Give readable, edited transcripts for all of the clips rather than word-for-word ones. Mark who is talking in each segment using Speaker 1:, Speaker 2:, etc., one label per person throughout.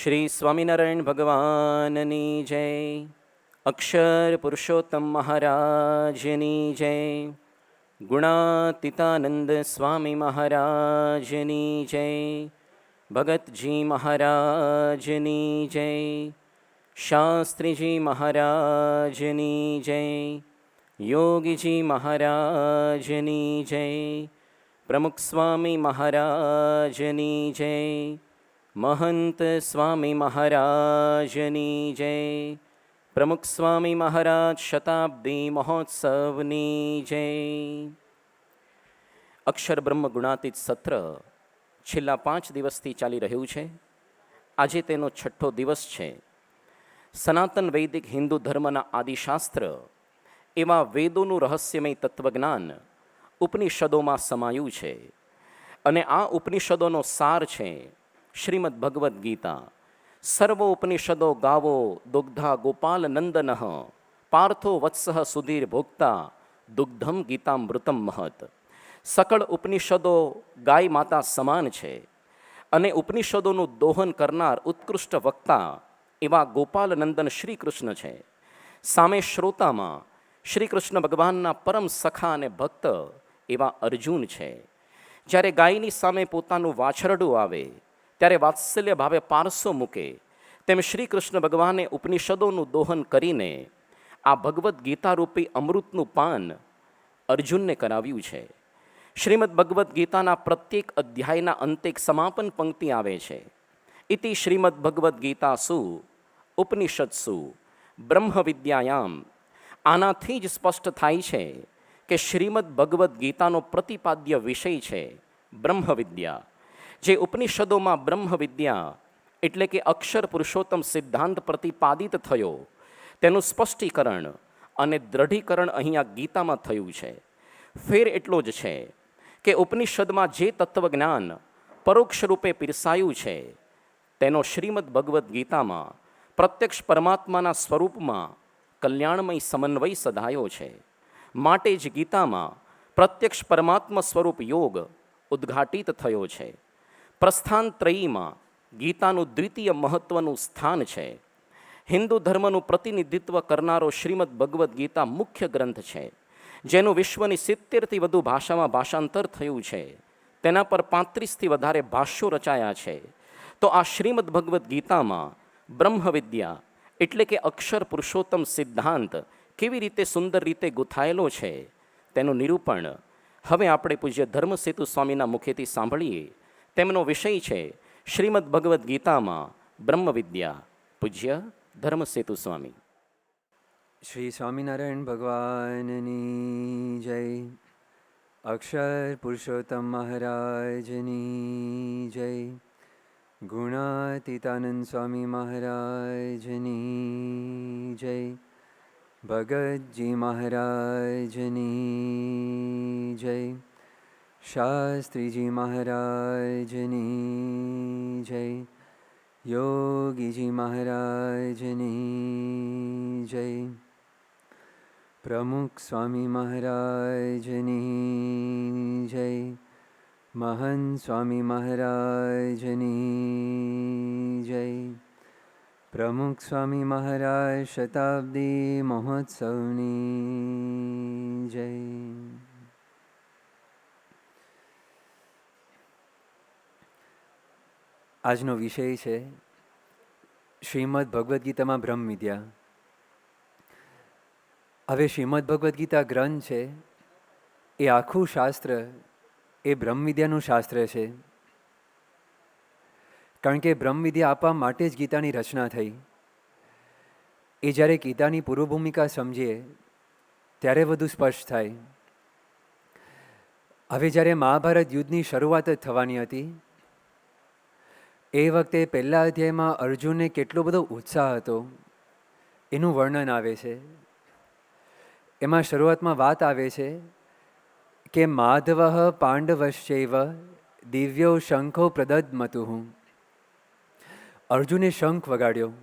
Speaker 1: શ્રી સ્વામિનારાયણ ભગવાનની જય. અક્ષર પુરુષોત્તમ મહારાજની જય. ગુણાતીતાનંદ સ્વામી મહારાજની જય. ભગતજી મહારાજની જય. શાસ્ત્રીજી મહારાજની જય. યોગીજી મહારાજની જય. પ્રમુખ સ્વામી મહારાજની જય. મહંત સ્વામી મહારાજની જય. પ્રમુખ સ્વામી મહારાજ શતાબ્દી મહોત્સવની જય. અક્ષર બ્રહ્મ ગુણાતીત સત્ર છેલ્લા 5 દિવસથી ચાલી રહ્યું છે. આજે તેનો 6ઠ્ઠો દિવસ છે. સનાતન વૈદિક હિન્દુ ધર્મના આદિશાસ્ત્ર એવા વેદોનું રહસ્યમય તત્વજ્ઞાન ઉપનિષદોમાં સમાયું છે. અને આ ઉપનિષદોનો સાર છે શ્રીમદ ભગવદ્ ગીતા. સર્વો ઉપનિષદો ગાવો દુગ્ધા ગોપાલ નંદન પાર્થો વત્સ સુધીર ભોક્તા દુગ્ધમ ગીતામૃતમ મહત. સકળ ઉપનિષદો ગાય માતા સમાન છે અને ઉપનિષદોનું દોહન કરનાર ઉત્કૃષ્ટ વક્તા એવા ગોપાલ નંદન શ્રી કૃષ્ણ છે. સામે શ્રોતામાં શ્રી કૃષ્ણ ભગવાનના પરમ સખા અને ભક્ત એવા અર્જુન છે. જ્યારે ગાયની સામે પોતાનું વાછરડું આવે ત્યારે વાત્સલ્ય ભાવે પારસો મૂકે તેમ શ્રી કૃષ્ણ ભગવાને ઉપનિષદોનું દોહન કરીને આ ભગવદ્ ગીતારૂપી અમૃતનું પાન અર્જુનને કરાવ્યું છે. શ્રીમદ ભગવદ્ ગીતાના પ્રત્યેક અધ્યાયના અંતે એક સમાપન પંક્તિ આવે છે. ઇતિ શ્રીમદ ભગવદ્ ગીતાસુ ઉપનિષત્સુ બ્રહ્મ વિદ્યાયામ. આનાથી જ સ્પષ્ટ થાય છે કે શ્રીમદ ભગવદ્ ગીતાનો પ્રતિપાદ્ય વિષય છે બ્રહ્મ વિદ્યા. જે ઉપનિષદોમાં બ્રહ્મ વિદ્યા એટલે કે અક્ષર પુરુષોત્તમ સિદ્ધાંત પ્રતિપાદિત થયો તેનું સ્પષ્ટીકરણ અને દ્રઢીકરણ અહીંયા ગીતામાં થયું છે. ફેર એટલો જ છે કે ઉપનિષદમાં જે તત્વજ્ઞાન પરોક્ષ રૂપે પીરસાયું છે તેનો શ્રીમદ ભગવદ્ ગીતામાં પ્રત્યક્ષ પરમાત્માના સ્વરૂપમાં કલ્યાણમય સમન્વય સધાયો છે. માટે જ ગીતામાં પ્રત્યક્ષ પરમાત્મા સ્વરૂપ યોગ ઉદ્ઘાટિત થયો છે. પ્રસ્થાનત્રયીમાં ગીતાનું દ્વિતીય મહત્વનું સ્થાન છે. હિન્દુ ધર્મનું પ્રતિનિધિત્વ કરનારો શ્રીમદ ભગવદ્ ગીતા મુખ્ય ગ્રંથ છે, જેનું વિશ્વની 70થી વધુ ભાષામાં ભાષાંતર થયું છે. તેના પર 35થી વધારે ભાષ્યો રચાયા છે. તો આ શ્રીમદ ભગવદ્ ગીતામાં બ્રહ્મ વિદ્યા એટલે કે અક્ષર પુરુષોત્તમ સિદ્ધાંત કેવી રીતે સુંદર રીતે ગુથાયેલો છે તેનું નિરૂપણ હવે આપણે પૂજ્ય ધર્મસેતુ સ્વામીના મુખેથી સાંભળીએ. તેમનો વિષય છે શ્રીમદ ભગવદ્ ગીતામાં બ્રહ્મ વિદ્યા. પૂજ્ય ધર્મસેતુ સ્વામી.
Speaker 2: શ્રી સ્વામિનારાયણ ભગવાનની જય. અક્ષર પુરુષોત્તમ મહારાજની જય. ગુણાતીતાનંદ સ્વામી મહારાજની જય. ભગતજી મહારાજની જય. શાસ્ત્રીજી મહારાજની જય. યોગીજી મહારાજની જય. પ્રમુખ સ્વામી મહારાજની જય. મહંત સ્વામી મહારાજની જય. પ્રમુખ સ્વામી મહારાજ શતાબ્દી મહોત્સવની જય. આજનો વિષય છે શ્રીમદ ભગવદ્ ગીતામાં બ્રહ્મ વિદ્યા. હવે શ્રીમદ ભગવદ્ ગીતા ગ્રંથ છે એ આખું શાસ્ત્ર એ બ્રહ્મ વિદ્યાનું શાસ્ત્ર છે. કારણ કે બ્રહ્મ વિદ્યા આપવા માટે જ ગીતાની રચના થઈ. એ જ્યારે ગીતાની પૂર્વ ભૂમિકા સમજીએ ત્યારે વધુ સ્પષ્ટ થાય. હવે જ્યારે મહાભારત યુદ્ધની શરૂઆત જ થવાની હતી એ વખતે પહેલા અધ્યાયમાં અર્જુનને કેટલો બધો ઉત્સાહ હતો એનું વર્ણન આવે છે. એમાં શરૂઆતમાં વાત આવે છે કે માધવ પાંડવશ્ચૈવ દિવ્યો શંખો પ્રદદ્મતુઃ. અર્જુને શંખ વગાડ્યો.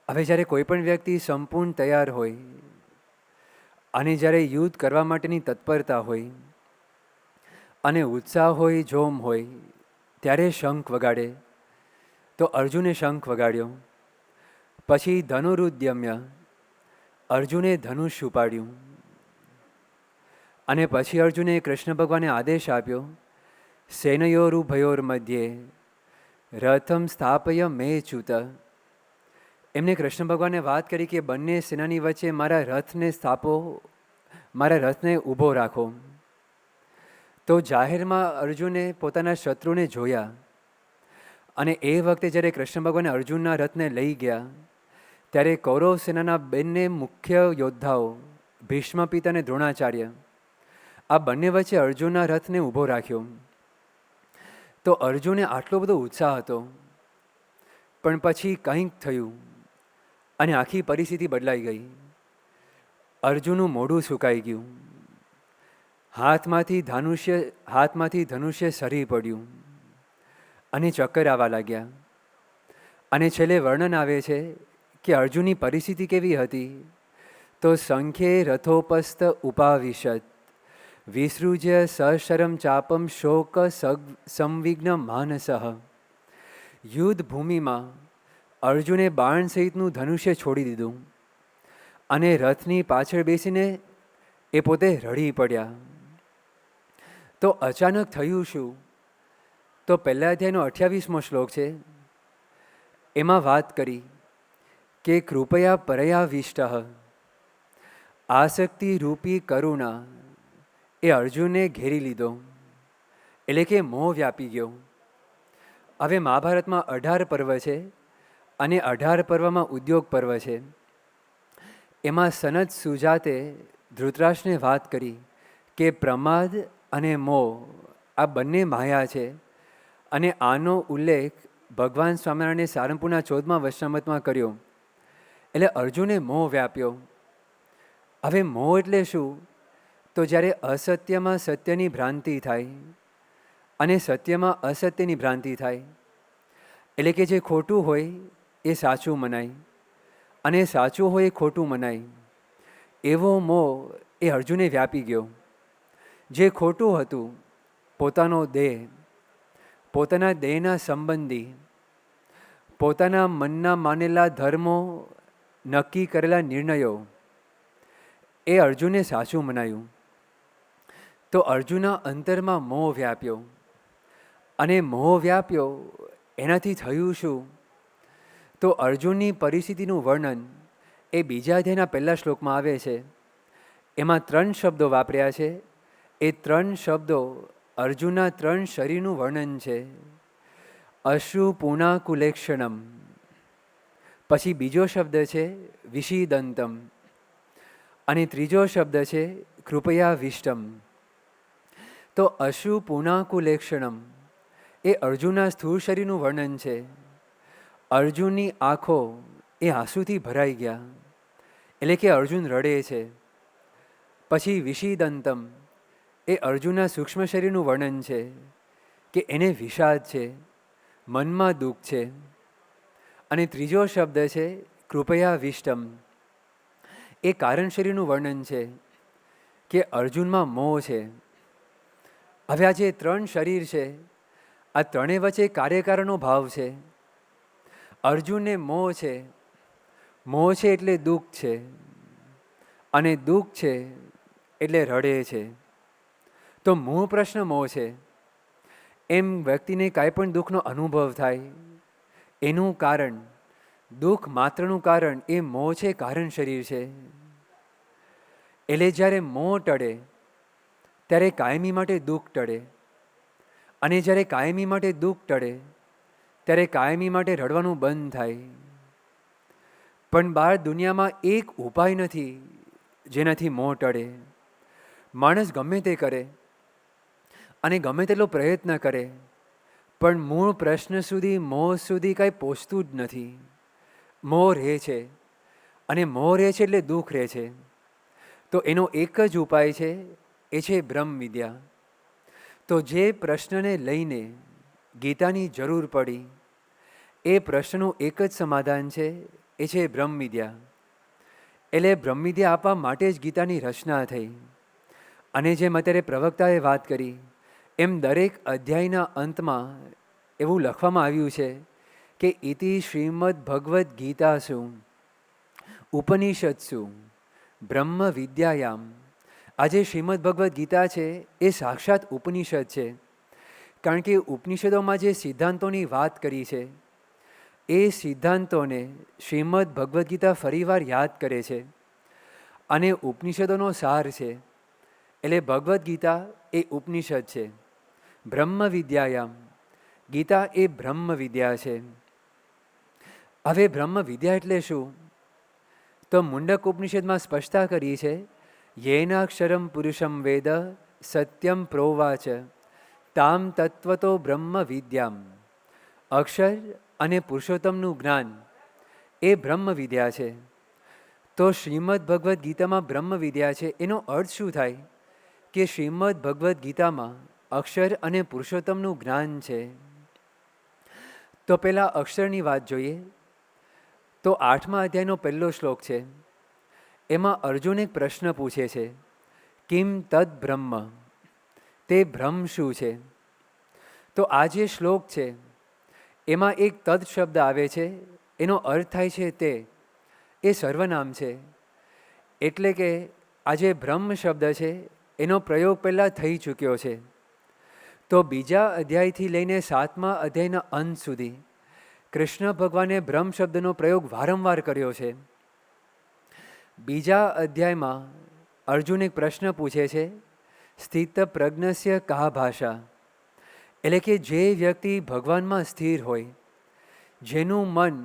Speaker 2: હવે જ્યારે કોઈ પણ વ્યક્તિ સંપૂર્ણ તૈયાર હોય અને જ્યારે યુદ્ધ કરવા માટેની તત્પરતા હોય અને ઉત્સાહ હોય, જોમ હોય, ત્યારે શંખ વગાડે તો અર્જુને શંખ વગાડ્યો. પછી ધનુરુદ્યમ્ય, અર્જુને ધનુષ ઉપાડ્યું. અને પછી અર્જુને કૃષ્ણ ભગવાને આદેશ આપ્યો, સેનયોરુભયોર મધ્યે રથમ સ્થાપય મે ચ્યુત. એમને કૃષ્ણ ભગવાને વાત કરી કે બંને સેનાની વચ્ચે મારા રથને સ્થાપો, મારા રથને ઊભો રાખો. તો જાહેરમાં અર્જુને પોતાના શત્રુને જોયા. અને એ વખતે જ્યારે કૃષ્ણ ભગવાને અર્જુનના રથને લઈ ગયા, ત્યારે કૌરવ સેનાના બંને મુખ્ય યોદ્ધાઓ ભીષ્મ પિતા અને દ્રોણાચાર્ય, આ બંને વચ્ચે અર્જુનના રથને ઊભો રાખ્યો. તો અર્જુને આટલો બધો ઉત્સાહ હતો, પણ પછી કંઈક થયું અને આખી પરિસ્થિતિ બદલાઈ ગઈ. અર્જુનનું મોઢું સુકાઈ ગયું, હાથમાંથી ધનુષ્ય સરી પડ્યું અને ચક્કર આવવા લાગ્યા. અને છેલ્લે વર્ણન આવે છે કે અર્જુનની પરિસ્થિતિ કેવી હતી, તો સંખ્યે રથોપસ્થ ઉપાવિશત વિસૃજ્ય સશરમ ચાપમ શોક સંવિઘ્ન માનસઃ. યુદ્ધ ભૂમિમાં અર્જુને બાણ સહિતનું ધનુષ્ય છોડી દીધું અને રથની પાછળ બેસીને એ પોતે રડી પડ્યા. તો અચાનક થયું શું? તો પહેલા અધ્યાયનો 28મો શ્લોક છે, એમાં વાત કરી કે કૃપયા પરયાવિષ્ટ આસક્તિ રૂપી કરુણા એ અર્જુનને ઘેરી લીધો, એટલે કે મોહ વ્યાપી ગયો. હવે મહાભારતમાં 18 પર્વ છે અને 18 પર્વમાં ઉદ્યોગ પર્વ છે. એમાં સનત સુજાતે ધૃતરાષ્ટ્રને વાત કરી કે પ્રમાદ અને મોહ આ બંને માયા છે, અને આનો ઉલ્લેખ ભગવાન સ્વામિનારાયણે સારંગપુરના 14મા વચનામૃતમાં કર્યો. એટલે અર્જુને મોહ વ્યાપ્યો. હવે મોહ એટલે શું? તો જ્યારે અસત્યમાં સત્યની ભ્રાંતિ થાય અને સત્યમાં અસત્યની ભ્રાંતિ થાય, એટલે કે જે ખોટું હોય એ સાચું મનાય અને સાચું હોય એ ખોટું મનાય, એવો મોહ એ અર્જુને વ્યાપી ગયો. જે ખોટું હતું, પોતાનો દેહ, પોતાના દેહના સંબંધી, પોતાના મનના માનેલા ધર્મો, નક્કી કરેલા નિર્ણયો, એ અર્જુને સાચું મનાયું. તો અર્જુનના અંતરમાં મોહ વ્યાપ્યો. અને મોહ વ્યાપ્યો એનાથી થયું શું? તો અર્જુનની પરિસ્થિતિનું વર્ણન એ બીજા અધ્યાયના પહેલા શ્લોકમાં આવે છે. એમાં 3 શબ્દો વાપર્યા છે. એ 3 શબ્દો અર્જુનના 3 શરીરનું વર્ણન છે. અશ્રુ પુનાકુલેક્ષણમ, પછી બીજો શબ્દ છે વિષીદંતમ, અને ત્રીજો શબ્દ છે કૃપયાવિષ્ટમ. તો અશ્રુ પુનાકુલેક્ષણમ એ અર્જુનના સ્થૂળ શરીરનું વર્ણન છે. અર્જુનની આંખો એ આંસુથી ભરાઈ ગયા, એટલે કે અર્જુન રડે છે. પછી વિષીદંતમ એ અર્જુનના સૂક્ષ્મ શરીરનું વર્ણન છે કે એને વિષાદ છે, મનમાં દુઃખ છે. અને ત્રીજો શબ્દ છે કૃપયાવિષ્ટમ, એ કારણ શરીરનું વર્ણન છે કે અર્જુનમાં મોહ છે. હવે આ જે 3 શરીર છે, આ ત્રણેય વચ્ચે કાર્યકારણનો ભાવ છે. અર્જુનને મોહ છે, મોહ છે એટલે દુઃખ છે, અને દુઃખ છે એટલે રડે છે. તો મૂળ પ્રશ્ન મોહ છે. એમ વ્યક્તિને કાંઈ પણ દુઃખનો અનુભવ થાય, એનું કારણ, દુઃખ માત્રનું કારણ એ મોહ છે, કારણ શરીર છે. એટલે જ્યારે મોહ ટળે ત્યારે કાયમી માટે દુઃખ ટળે, અને જ્યારે કાયમી માટે દુઃખ ટળે ત્યારે કાયમી માટે રડવાનું બંધ થાય. પણ બહાર દુનિયામાં એક ઉપાય નથી જેનાથી મોહ ટળે. માણસ ગમે તે કરે અને ગમે તેટલો પ્રયત્ન કરે, પણ મૂળ પ્રશ્ન સુધી, મોહ સુધી કાંઈ પહોંચતું જ નથી. મોહ રહે છે, અને મોહ રહે છે એટલે દુઃખ રહે છે. તો એનો એક જ ઉપાય છે, એ છે બ્રહ્મ વિદ્યા. તો જે પ્રશ્નને લઈને ગીતાની જરૂર પડી, એ પ્રશ્નનું એક જ સમાધાન છે, એ છે બ્રહ્મ વિદ્યા. એટલે બ્રહ્મ વિદ્યા આપવા માટે જ ગીતાની રચના થઈ. અને જેમ અત્યારે પ્રવક્તાએ વાત કરી, એમ દરેક અધ્યાયના અંતમાં એવું લખવામાં આવ્યું છે કે ઇતિ શ્રીમદ ભગવદ્ ગીતાસુ ઉપનિષત્સુ બ્રહ્મ વિદ્યાયામ. આજે શ્રીમદ ભગવદ્ ગીતા છે એ સાક્ષાત ઉપનિષદ છે, કારણ કે ઉપનિષદોમાં જે સિદ્ધાંતોની વાત કરી છે એ સિદ્ધાંતોને શ્રીમદ ભગવદ્ ગીતા ફરીવાર યાદ કરે છે અને ઉપનિષદોનો સાર છે. એટલે ભગવદ્ ગીતા એ ઉપનિષદ છે. બ્રહ્મ વિદ્યાયામ, ગીતા એ બ્રહ્મ વિદ્યા છે. હવે બ્રહ્મ વિદ્યા એટલે શું? તો મુંડક ઉપનિષદમાં સ્પષ્ટતા કરી છે, યેનાક્ષરમ પુરુષમ વેદ સત્યમ પ્રોવાચ તામ તત્વતો બ્રહ્મ વિદ્યામ. અક્ષર અને પુરુષોત્તમનું જ્ઞાન એ બ્રહ્મ વિદ્યા છે. તો શ્રીમદ ભગવદ્ ગીતામાં બ્રહ્મ વિદ્યા છે, એનો અર્થ શું થાય? કે શ્રીમદ ભગવદ્ ગીતામાં અક્ષર અને પુરુષોત્તમનું જ્ઞાન છે. તો પહેલાં અક્ષરની વાત જોઈએ. તો 8મા અધ્યાયનો પહેલો શ્લોક છે. એમાં અર્જુન એક પ્રશ્ન પૂછે છે, કિમ તદ બ્રહ્મ, તે બ્રહ્મ શું છે? તો આ જે શ્લોક છે એમાં એક તદ શબ્દ આવે છે, એનો અર્થ થાય છે તે. એ સર્વનામ છે. એટલે કે આ જે બ્રહ્મ શબ્દ છે એનો પ્રયોગ પહેલાં થઈ ચૂક્યો છે. તો બીજા અધ્યાયથી લઈને 7મા અધ્યાયના અંત સુધી કૃષ્ણ ભગવાને બ્રહ્મ શબ્દનો પ્રયોગ વારંવાર કર્યો છે. બીજા અધ્યાયમાં અર્જુન એક પ્રશ્ન પૂછે છે, સ્થિત પ્રજ્ઞસ્ય કા ભાષા. એટલે કે જે વ્યક્તિ ભગવાનમાં સ્થિર હોય, જેનું મન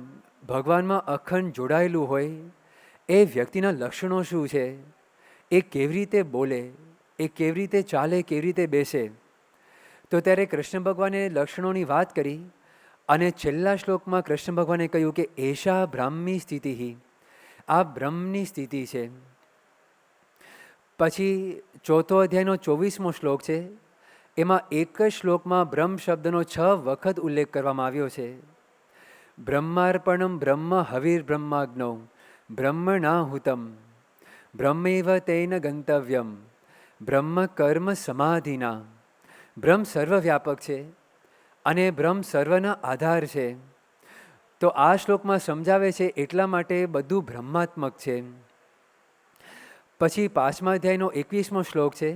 Speaker 2: ભગવાનમાં અખંડ જોડાયેલું હોય, એ વ્યક્તિના લક્ષણો શું છે, એ કેવી રીતે બોલે, એ કેવી રીતે ચાલે, કેવી રીતે બેસે. તો ત્યારે કૃષ્ણ ભગવાને લક્ષણોની વાત કરી અને છેલ્લા શ્લોકમાં કૃષ્ણ ભગવાને કહ્યું કે એશા બ્રાહ્મી સ્થિતિ, આ બ્રહ્મની સ્થિતિ છે. પછી 4થો અધ્યાયનો 24મો શ્લોક છે. એમાં એક જ શ્લોકમાં બ્રહ્મ શબ્દનો 6 વખત ઉલ્લેખ કરવામાં આવ્યો છે. બ્રહ્માર્પણમ બ્રહ્મ હવિર્બ્રહ્માગ્નૌ બ્રહ્મણાહુતમ બ્રહ્મૈવ તેન ગંતવ્યમ બ્રહ્મ કર્મ સમાધિના. બ્રહ્મ સર્વવ્યાપક છે અને બ્રહ્મ સર્વના આધાર છે. તો આ શ્લોકમાં સમજાવે છે એટલા માટે બધું બ્રહ્માત્મક છે. પછી 5મા અધ્યાયનો 21મો શ્લોક છે.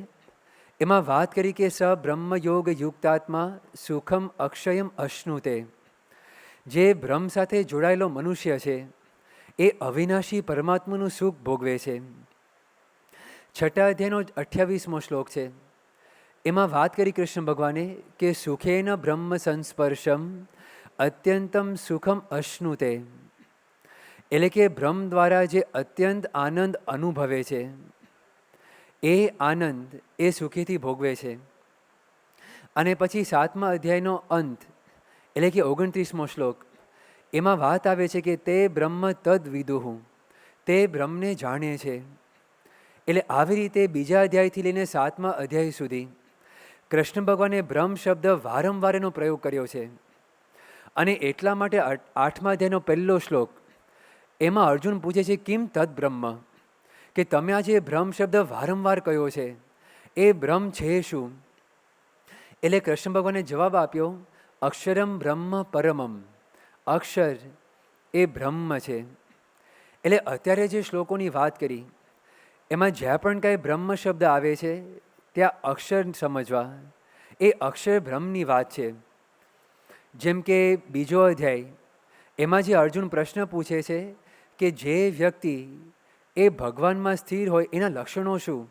Speaker 2: એમાં વાત કરી કે સ બ્રહ્મયોગ યુક્તાત્મા સુખમ અક્ષયમ અશ્નુતે. જે બ્રહ્મ સાથે જોડાયેલો મનુષ્ય છે એ અવિનાશી પરમાત્માનું સુખ ભોગવે છે. 6ઠા અધ્યાયનો 28મો શ્લોક છે. એમાં વાત કરી કૃષ્ણ ભગવાને કે સુખેન બ્રહ્મ સંસ્પર્શમ અત્યંતમ સુખમ અશ્નુતે. એટલે કે બ્રહ્મ દ્વારા જે અત્યંત આનંદ અનુભવે છે એ આનંદ એ સુખીથી ભોગવે છે. અને પછી 7મા અધ્યાયનો અંત એટલે કે 29મો શ્લોક, એમાં વાત આવે છે કે તે બ્રહ્મ તદ વિદુહુ, તે બ્રહ્મને જાણે છે. એટલે આવી રીતે બીજા અધ્યાયથી લઈને 7મા અધ્યાય સુધી કૃષ્ણ ભગવાને બ્રહ્મ શબ્દ વારંવાર એનો પ્રયોગ કર્યો છે. અને એટલા માટે 8મા અધ્યાયનો પહેલો શ્લોક, એમાં અર્જુન પૂછે છે કિમ તદ બ્રહ્મ, કે તમે આ જે બ્રહ્મ શબ્દ વારંવાર કયો છે એ બ્રહ્મ છે શું? એટલે કૃષ્ણ ભગવાને જવાબ આપ્યો, અક્ષરમ બ્રહ્મ પરમમ, અક્ષર એ બ્રહ્મ છે. એટલે અત્યારે જે શ્લોકોની વાત કરી એમાં જ્યાં પણ કાંઈ બ્રહ્મ શબ્દ આવે છે ત્યાં અક્ષર સમજવા, એ અક્ષર બ્રહ્મની વાત છે. જેમ કે બીજો અધ્યાય એમાં જે અર્જુન પ્રશ્ન પૂછે છે કે જે વ્યક્તિ એ ભગવાનમાં સ્થિર હોય એના લક્ષણો શું?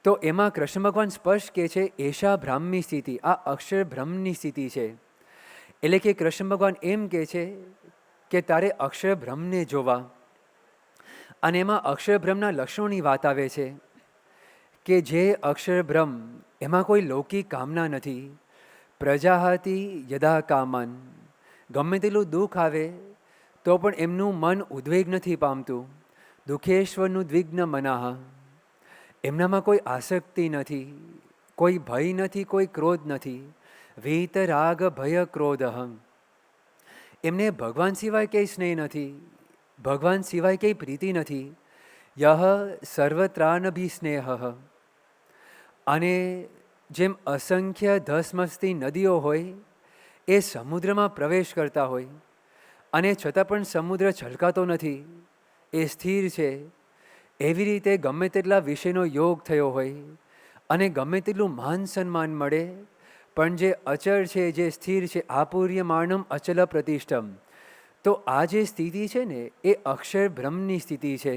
Speaker 2: તો એમાં કૃષ્ણ ભગવાન સ્પષ્ટ કહે છે એશા બ્રાહ્મની સ્થિતિ, આ અક્ષર બ્રહ્મની સ્થિતિ છે. એટલે કે કૃષ્ણ ભગવાન એમ કહે છે કે તારે અક્ષર બ્રહ્મને જોવા. અને એમાં અક્ષર બ્રહ્મના લક્ષણોની વાત આવે છે કે જે અક્ષર બ્રહ્મ એમાં કોઈ લૌકિક કામના નથી. પ્રજાહાતિ યદા કામન, ગમે તેટલું દુઃખ આવે તો પણ એમનું મન ઉદ્વેગ નથી પામતું. દુઃખેશ્વરનું દ્વિગ્ન મનાહ, એમનામાં કોઈ આસક્તિ નથી, કોઈ ભય નથી, કોઈ ક્રોધ નથી. વીત રાગ ભય ક્રોધ, એમને ભગવાન સિવાય કંઈ સ્નેહ નથી, ભગવાન સિવાય કંઈ પ્રીતિ નથી. યહ સર્વત્રાનભી સ્નેહ. અને જેમ અસંખ્ય ધસમસતી નદીઓ હોય એ સમુદ્રમાં પ્રવેશ કરતા હોય અને છતાં પણ સમુદ્ર છલકાતો નથી, એ સ્થિર છે. એવી રીતે ગમે તેટલા વિષયનો યોગ થયો હોય અને ગમે તેટલું માન સન્માન મળે, પણ જે અચળ છે, જે સ્થિર છે, આપૂર્યમાણમ અચલ પ્રતિષ્ઠમ, તો આ જે સ્થિતિ છે ને એ અક્ષર બ્રહ્મની સ્થિતિ છે.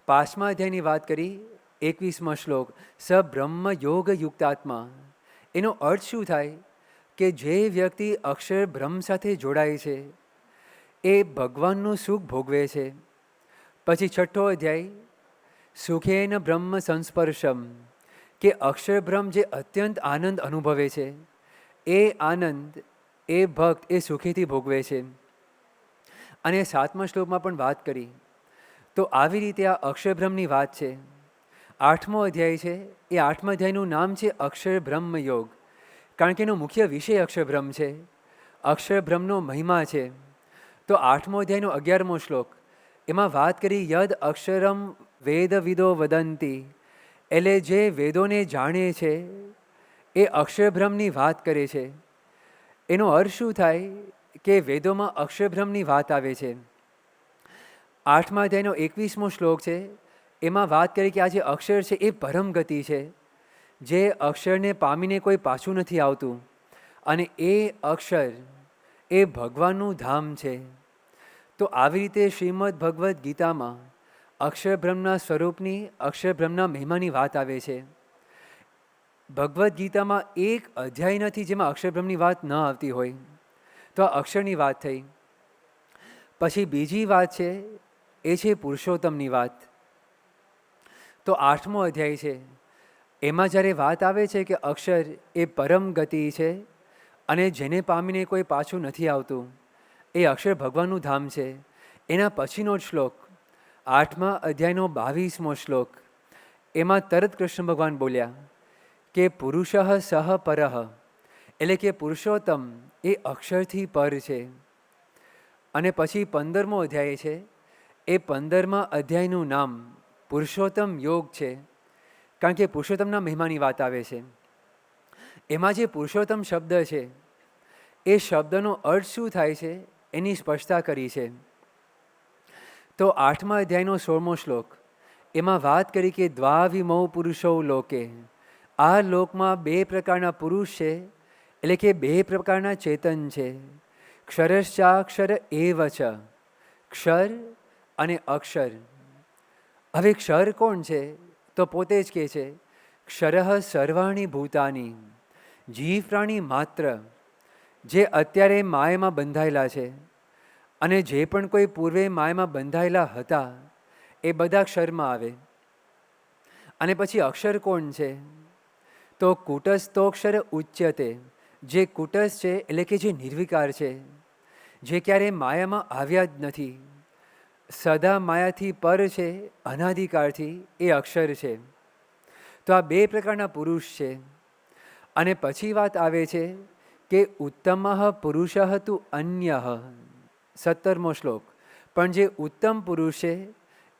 Speaker 2: 5મા અધ્યાયની વાત કરી, 21મો શ્લોક, સ બ્રહ્મ યોગ યુક્તાત્મા. એનો અર્થ શું થાય કે જે વ્યક્તિ અક્ષર બ્રહ્મ સાથે જોડાય છે એ ભગવાનનું સુખ ભોગવે છે. પછી 6ઠ્ઠો અધ્યાય, સુખેન બ્રહ્મ સંસ્પર્શમ, કે અક્ષર બ્રહ્મ જે અત્યંત આનંદ અનુભવે છે એ આનંદ એ ભક્ત એ સુખેથી ભોગવે છે. અને 7મા શ્લોકમાં પણ વાત કરી. તો આવી રીતે આ અક્ષરબ્રહ્મની વાત છે. 8મો અધ્યાય છે, એ 8મા અધ્યાયનું નામ છે અક્ષર બ્રહ્મ યોગ, કારણ કે એનો મુખ્ય વિષય અક્ષરબ્રહ્મ છે, અક્ષરબ્રહ્મનો મહિમા છે. તો 8મો અધ્યાયનો 11મો શ્લોક, એમાં વાત કરી યદ અક્ષરમ વેદવિદો વદંતી, એટલે જે વેદોને જાણે છે એ અક્ષરબ્રહ્મની વાત કરે છે. એનો અર્થ શું થાય કે વેદોમાં અક્ષરબ્રહ્મની વાત આવે છે. 8મા અધ્યાયનો 21મો શ્લોક છે, એમાં વાત કરી કે આ જે અક્ષર છે એ પરમ ગતિ છે, જે અક્ષરને પામીને કોઈ પાછું નથી આવતું, અને એ અક્ષર એ ભગવાનનું ધામ છે. તો આવી રીતે શ્રીમદ ભગવદ્ ગીતામાં અક્ષરબ્રહ્મના સ્વરૂપની, અક્ષરબ્રહ્મના મહિમાની વાત આવે છે. ભગવદ્ ગીતામાં એક અધ્યાય નથી જેમાં અક્ષરબ્રહ્મની વાત ન આવતી હોય. તો આ અક્ષરની વાત થઈ. પછી બીજી વાત છે એ છે પુરુષોત્તમની વાત. તો 8મો અધ્યાય છે, એમાં જ્યારે વાત આવે છે કે અક્ષર એ પરમ ગતિ છે અને જેને પામીને કોઈ પાછું નથી આવતું, એ અક્ષર ભગવાનનું ધામ છે. એના પછીનો જ શ્લોક 8મા અધ્યાયનો 22મો શ્લોક, એમાં તરત કૃષ્ણ ભગવાન બોલ્યા કે પુરુષ સહ પરહ, એટલે કે પુરુષોત્તમ એ અક્ષરથી પર છે. અને પછી 15મો અધ્યાય છે, એ 15મા અધ્યાયનું નામ પુરુષોત્તમ યોગ છે, કારણ કે પુરુષોત્તમના મહિમાની વાત આવે છે. એમાં જે પુરુષોત્તમ શબ્દ છે એ શબ્દનો અર્થ શું થાય છે એની સ્પષ્ટતા કરી છે. તો 8મા અધ્યાયનો 16મો શ્લોક, એમાં વાત કરી કે દ્વાવિમૌ પુરુષો લોકે, આ લોકમાં બે પ્રકારના પુરુષ છે, એટલે કે બે પ્રકારના ચેતન છે. ક્ષરશ્ચાક્ષર એવ ચ, ક્ષર અને અક્ષર. હવે ક્ષર કોણ છે? તો પોતે જ કહે છે ક્ષરઃ સર્વાણી ભૂતાની, જીવ પ્રાણી માત્ર જે અત્યારે માયામાં બંધાયેલા છે, અને જે પણ કોઈ પૂર્વે માયામાં બંધાયેલા હતા એ બધા ક્ષરમાં આવે. અને પછી અક્ષર કોણ છે? તો કુટસ્થોક્ષર ઉચ્યતે, જે કુટસ્થ છે એટલે કે જે નિર્વિકાર છે, જે ક્યારે માયામાં આવ્યા જ નથી, સદા માયાથી પર છે, અનાદિકાળથી, એ અક્ષર છે. તો આ બે પ્રકારના પુરુષ છે. અને પછી વાત આવે છે કે ઉત્તમ પુરુષ તુ અન્ય, 17મો શ્લોક, પણ જે ઉત્તમ પુરુષ છે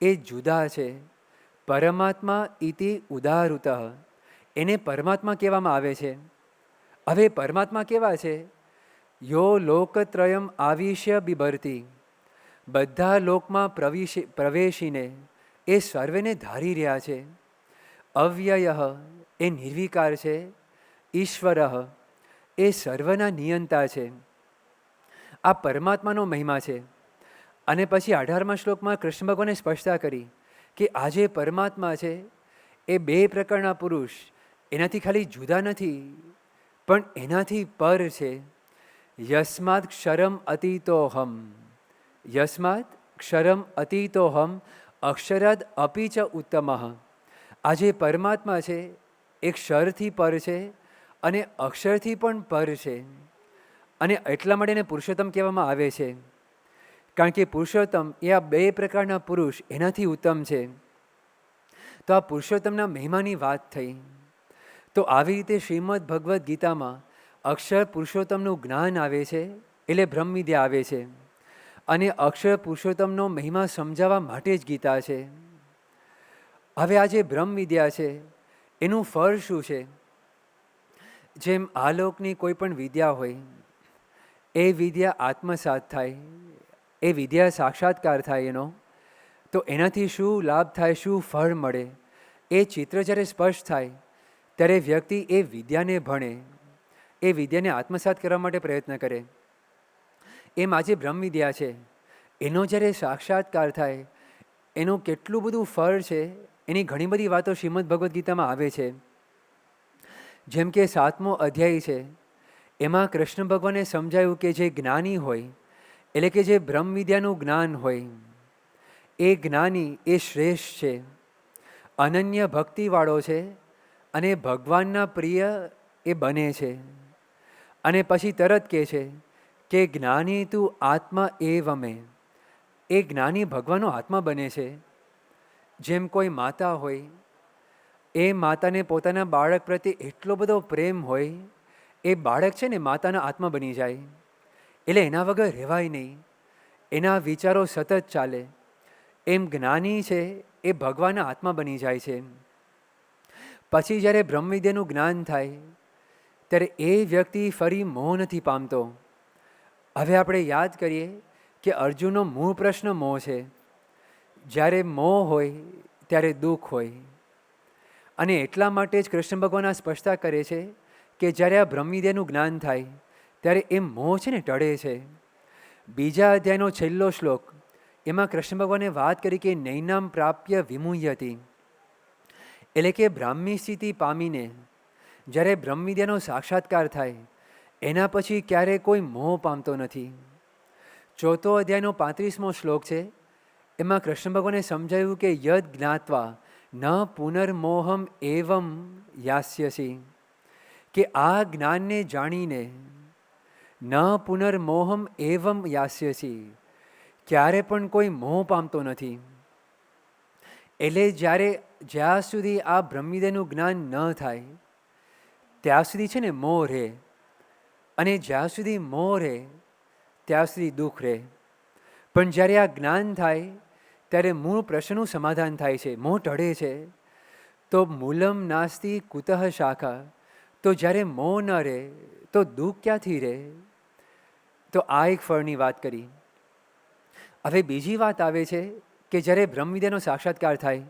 Speaker 2: એ જુદા છે. પરમાત્મા ઇતિ ઉદાહૃત, એને પરમાત્મા કહેવામાં આવે છે. હવે પરમાત્મા કેવા છે? યો લોકત્રયમ આવિશ્ય બિભરતી, બધા લોકમાં પ્રવેશીને એ સર્વેને ધારી રહ્યા છે. અવ્યય એ નિર્વિકાર છે, ઈશ્વર એ સર્વના નિયંતા છે. આ પરમાત્માનો મહિમા છે. અને પછી 18મા શ્લોકમાં કૃષ્ણ ભગવાને સ્પષ્ટતા કરી કે આ જે પરમાત્મા છે એ બે પ્રકારના પુરુષ, એનાથી ખાલી જુદા નથી પણ એનાથી પર છે. યસ્માદ ક્ષરમ અતીતોહમ, યસ્માદ ક્ષરમ અતીતોહમ અક્ષરાદ અપી ચ ઉત્તમ. આ જે પરમાત્મા છે એ ક્ષરથી પર છે અને અક્ષરથી પણ પર છે. અને એટલા માટે એને પુરુષોત્તમ કહેવામાં આવે છે, કારણ કે પુરુષોત્તમ એ આ બે પ્રકારના પુરુષ એનાથી ઉત્તમ છે. તો આ પુરુષોત્તમના મહિમાની વાત થઈ. તો આવી રીતે શ્રીમદ ભગવદ્ ગીતામાં અક્ષર પુરુષોત્તમનું જ્ઞાન આવે છે, એટલે બ્રહ્મ વિદ્યા આવે છે. અને અક્ષર પુરુષોત્તમનો મહિમા સમજાવવા માટે જ ગીતા છે. હવે આ જે બ્રહ્મ વિદ્યા છે એનું ફળ શું છે? જેમ આલોકની કોઈ પણ વિદ્યા હોય, એ વિદ્યા આત્મસાત થાય, એ વિદ્યા સાક્ષાત્કાર થાય એનો, તો એનાથી શું લાભ થાય, શું ફળ મળે, એ ચિત્ર જ્યારે સ્પષ્ટ થાય ત્યારે વ્યક્તિ એ વિદ્યાને ભણે, એ વિદ્યાને આત્મસાત કરવા માટે પ્રયત્ન કરે. એમ આજે બ્રહ્મ વિદ્યા છે, એનો જ્યારે સાક્ષાત્કાર થાય, એનું કેટલું બધું ફળ છે, એની ઘણી બધી વાતો શ્રીમદ્ ભગવદ્ ગીતામાં આવે છે. જેમ કે 7મો અધ્યાય છે, એમાં કૃષ્ણ ભગવાને સમજાયું કે જે જ્ઞાની હોય, એટલે કે જે બ્રહ્મ વિદ્યાનું જ્ઞાન હોય, એ જ્ઞાની એ શ્રેષ્ઠ છે, અનન્ય ભક્તિવાળો છે અને ભગવાનના પ્રિય એ બને છે. અને પછી તરત કહે છે કે જ્ઞાની તું આત્મા એવમે, એ જ્ઞાની ભગવાનનો આત્મા બને છે. જેમ કોઈ માતા હોય, એ માતાને પોતાના બાળક પ્રત્યે એટલો બધો પ્રેમ હોય, એ બાળક છે ને માતાના આત્મા બની જાય, એટલે એના વગર રહેવાય નહીં, એના વિચારો સતત ચાલે. એમ જ્ઞાની છે એ ભગવાનના આત્મા બની જાય છે. પછી જ્યારે બ્રહ્મ વિદ્યાનું જ્ઞાન થાય ત્યારે એ વ્યક્તિ ફરી મોહ નથી પામતો. હવે આપણે યાદ કરીએ કે અર્જુનનો મૂળ પ્રશ્ન મોહ છે. જ્યારે મોહ હોય ત્યારે દુઃખ હોય, અને એટલા માટે જ કૃષ્ણ ભગવાન આ સ્પષ્ટતા કરે છે કે જ્યારે આ બ્રહ્મ વિદ્યાનું જ્ઞાન થાય ત્યારે એ મોહ છે ને ટળે છે. બીજા અધ્યાયનો છેલ્લો શ્લોક, એમાં કૃષ્ણ ભગવાને વાત કરી કે નૈનામ પ્રાપ્ય વિમુહ્યતિ, એટલે કે બ્રાહ્મી સ્થિતિ પામીને જ્યારે બ્રહ્મ વિદ્યાનો સાક્ષાત્કાર થાય એના પછી ક્યારેય કોઈ મોહ પામતો નથી. 4થો અધ્યાયનો 35મો શ્લોક છે, એમાં કૃષ્ણ ભગવાને સમજાવ્યું કે યદ જ્ઞાત્વા ન પુનર્મોહમ એવમ યાસ્યસી, કે આ જ્ઞાનને જાણીને ન પુનર્મોહમ એવમ યાસ્યસી, ક્યારે પણ કોઈ મોહ પામતો નથી. એટલે જ્યાં સુધી આ બ્રહ્મવિદ્યાનું જ્ઞાન ન થાય ત્યાં સુધી છે ને મોહ રહે, અને જ્યાં સુધી મોહ રહે ત્યાં સુધી દુઃખ રહે. પણ જ્યારે આ જ્ઞાન થાય ત્યારે મૂળ પ્રશ્નનું સમાધાન થાય છે, મોહ ટળે છે. તો મૂલમ નાસ્તિ કુતઃ શાખા, તો જ્યારે મોહ ન રહે તો દુઃખ ક્યાંથી રહે? તો આ એક ફળની વાત કરી. હવે બીજી વાત આવે છે કે જ્યારે બ્રહ્મ વિદ્યાનો સાક્ષાત્કાર થાય